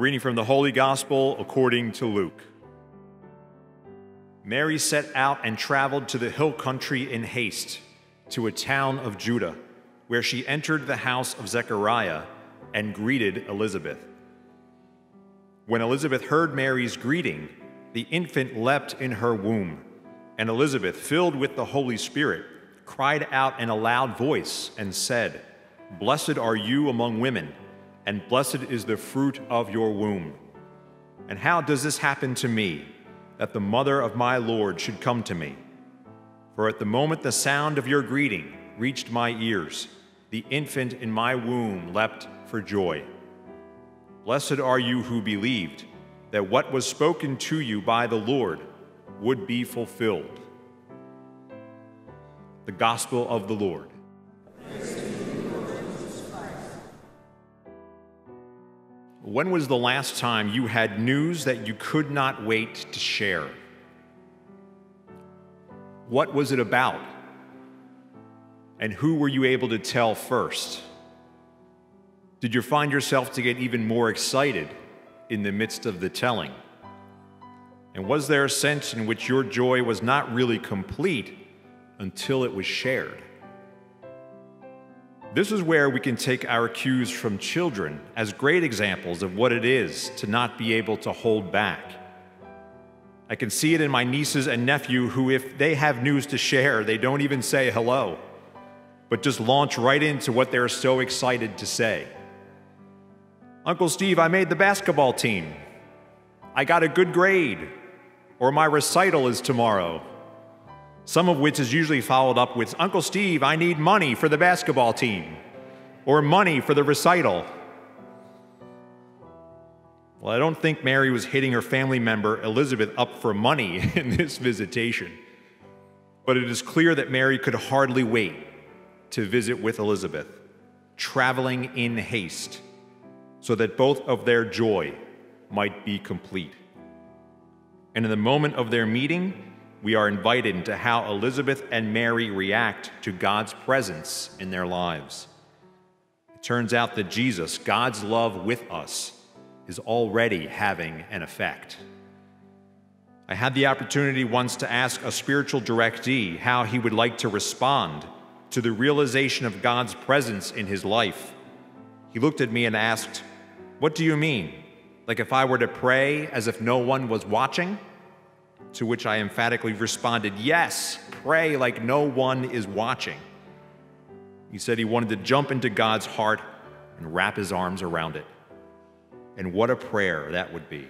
A reading from the Holy Gospel according to Luke. Mary set out and traveled to the hill country in haste, to a town of Judah, where she entered the house of Zechariah and greeted Elizabeth. When Elizabeth heard Mary's greeting, the infant leapt in her womb, and Elizabeth, filled with the Holy Spirit, cried out in a loud voice and said, "Blessed are you among women, and blessed is the fruit of your womb. And how does this happen to me, that the mother of my Lord should come to me? For at the moment the sound of your greeting reached my ears, the infant in my womb leapt for joy. Blessed are you who believed that what was spoken to you by the Lord would be fulfilled." The Gospel of the Lord. When was the last time you had news that you could not wait to share? What was it about? And who were you able to tell first? Did you find yourself to get even more excited in the midst of the telling? And was there a sense in which your joy was not really complete until it was shared? This is where we can take our cues from children as great examples of what it is to not be able to hold back. I can see it in my nieces and nephew who, if they have news to share, they don't even say hello, but just launch right into what they're so excited to say. "Uncle Steve, I made the basketball team." "I got a good grade," or "my recital is tomorrow." Some of which is usually followed up with, "Uncle Steve, I need money for the basketball team," or "money for the recital." Well, I don't think Mary was hitting her family member Elizabeth up for money in this visitation, but it is clear that Mary could hardly wait to visit with Elizabeth, traveling in haste, so that both of their joy might be complete. And in the moment of their meeting, we are invited into how Elizabeth and Mary react to God's presence in their lives. It turns out that Jesus, God's love with us, is already having an effect. I had the opportunity once to ask a spiritual directee how he would like to respond to the realization of God's presence in his life. He looked at me and asked, "What do you mean? Like if I were to pray as if no one was watching?" To which I emphatically responded, "Yes, pray like no one is watching." He said he wanted to jump into God's heart and wrap his arms around it. And what a prayer that would be.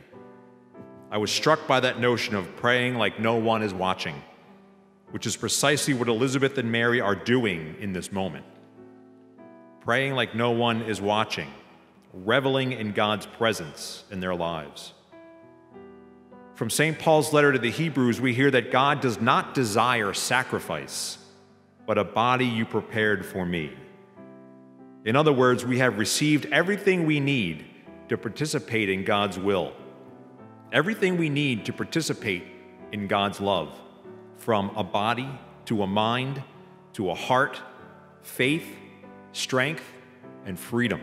I was struck by that notion of praying like no one is watching, which is precisely what Elizabeth and Mary are doing in this moment. Praying like no one is watching, reveling in God's presence in their lives. From St. Paul's letter to the Hebrews, we hear that God does not desire sacrifice, but a body you prepared for me. In other words, we have received everything we need to participate in God's will, everything we need to participate in God's love, from a body to a mind to a heart, faith, strength, and freedom.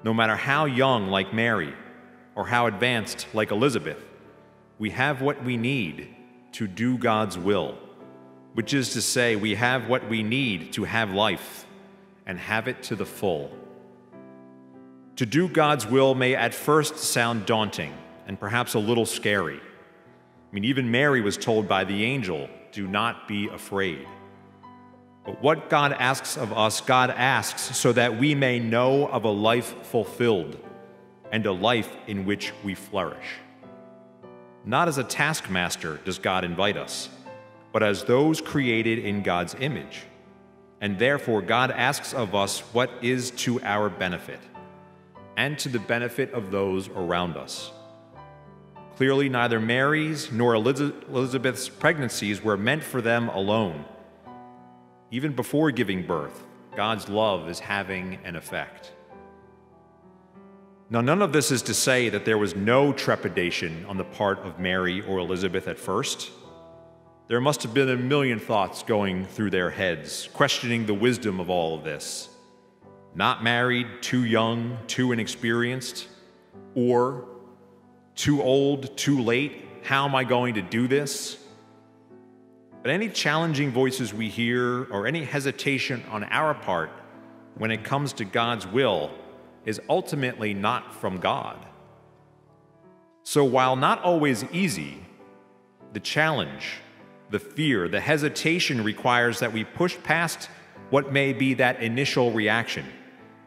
No matter how young, like Mary, or how advanced, like Elizabeth, we have what we need to do God's will, which is to say, we have what we need to have life and have it to the full. To do God's will may at first sound daunting and perhaps a little scary. I mean, even Mary was told by the angel, "Do not be afraid." But what God asks of us, God asks so that we may know of a life fulfilled and a life in which we flourish. Not as a taskmaster does God invite us, but as those created in God's image. And therefore, God asks of us what is to our benefit and to the benefit of those around us. Clearly, neither Mary's nor Elizabeth's pregnancies were meant for them alone. Even before giving birth, God's love is having an effect. Now, none of this is to say that there was no trepidation on the part of Mary or Elizabeth at first. There must have been a million thoughts going through their heads, questioning the wisdom of all of this. Not married, too young, too inexperienced. or too old, too late, how am I going to do this? But any challenging voices we hear or any hesitation on our part when it comes to God's will is ultimately not from God. So while not always easy, the challenge, the fear, the hesitation requires that we push past what may be that initial reaction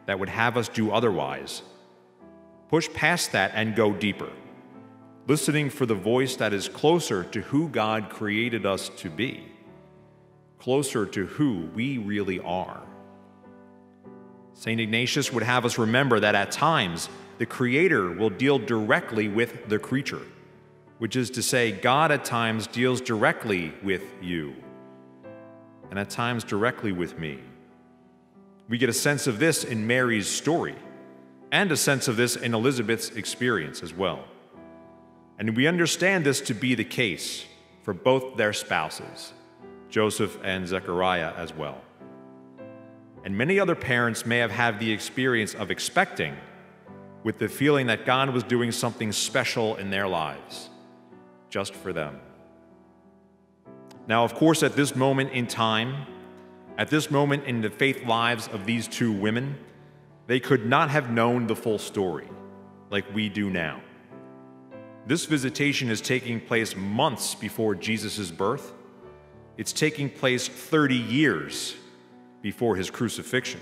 that would have us do otherwise. Push past that and go deeper, listening for the voice that is closer to who God created us to be, closer to who we really are. St. Ignatius would have us remember that at times, the Creator will deal directly with the creature, which is to say, God at times deals directly with you, and at times directly with me. We get a sense of this in Mary's story, and a sense of this in Elizabeth's experience as well. And we understand this to be the case for both their spouses, Joseph and Zechariah as well. And many other parents may have had the experience of expecting, with the feeling that God was doing something special in their lives, just for them. Now, of course, at this moment in time, at this moment in the faith lives of these two women, they could not have known the full story like we do now. This visitation is taking place months before Jesus' birth. It's taking place 30 years before his crucifixion.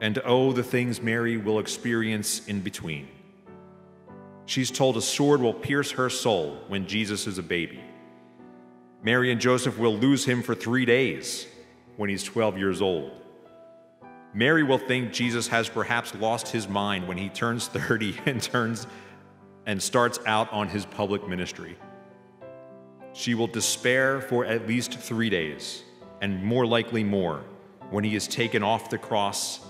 And oh, the things Mary will experience in between. She's told a sword will pierce her soul when Jesus is a baby. Mary and Joseph will lose him for 3 days when he's 12 years old. Mary will think Jesus has perhaps lost his mind when he turns 30 and starts out on his public ministry. She will despair for at least 3 days, and more likely more, when he is taken off the cross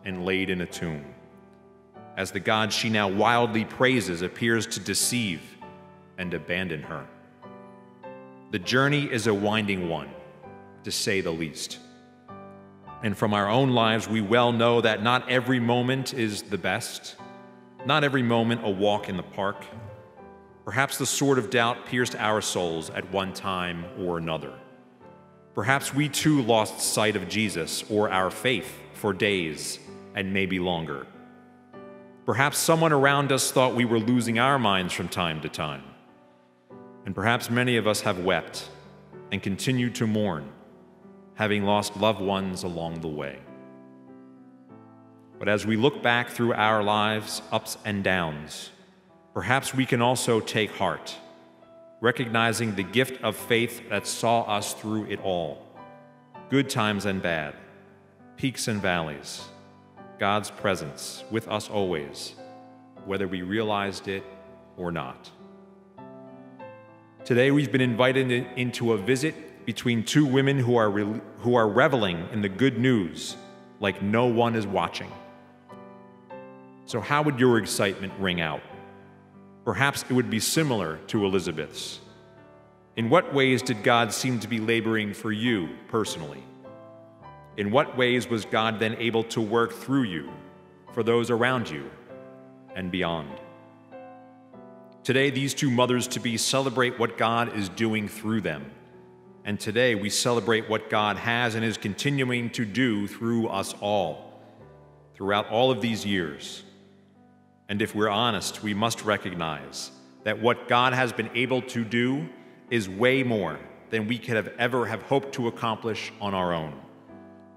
and laid in a tomb, as the God she now wildly praises appears to deceive and abandon her. The journey is a winding one, to say the least. And from our own lives, we well know that not every moment is the best, not every moment a walk in the park. Perhaps the sword of doubt pierced our souls at one time or another. Perhaps we too lost sight of Jesus or our faith for days and maybe longer. Perhaps someone around us thought we were losing our minds from time to time. And perhaps many of us have wept and continue to mourn, having lost loved ones along the way. But as we look back through our lives' ups and downs, perhaps we can also take heart, recognizing the gift of faith that saw us through it all, good times and bad, peaks and valleys, God's presence with us always, whether we realized it or not. Today we've been invited into a visit between two women who are reveling in the good news like no one is watching. So how would your excitement ring out? Perhaps it would be similar to Elizabeth's. In what ways did God seem to be laboring for you personally? In what ways was God then able to work through you, for those around you, and beyond? Today, these two mothers-to-be celebrate what God is doing through them. And today, we celebrate what God has and is continuing to do through us all, throughout all of these years. And if we're honest, we must recognize that what God has been able to do is way more than we could have ever have hoped to accomplish on our own,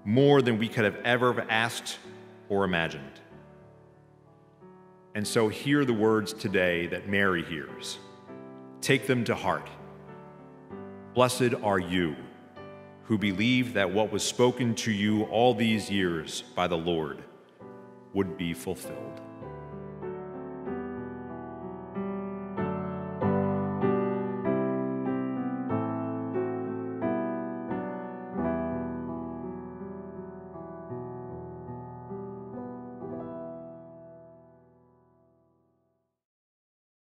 more than we could have ever asked or imagined. And so hear the words today that Mary hears. Take them to heart. Blessed are you who believe that what was spoken to you all these years by the Lord would be fulfilled.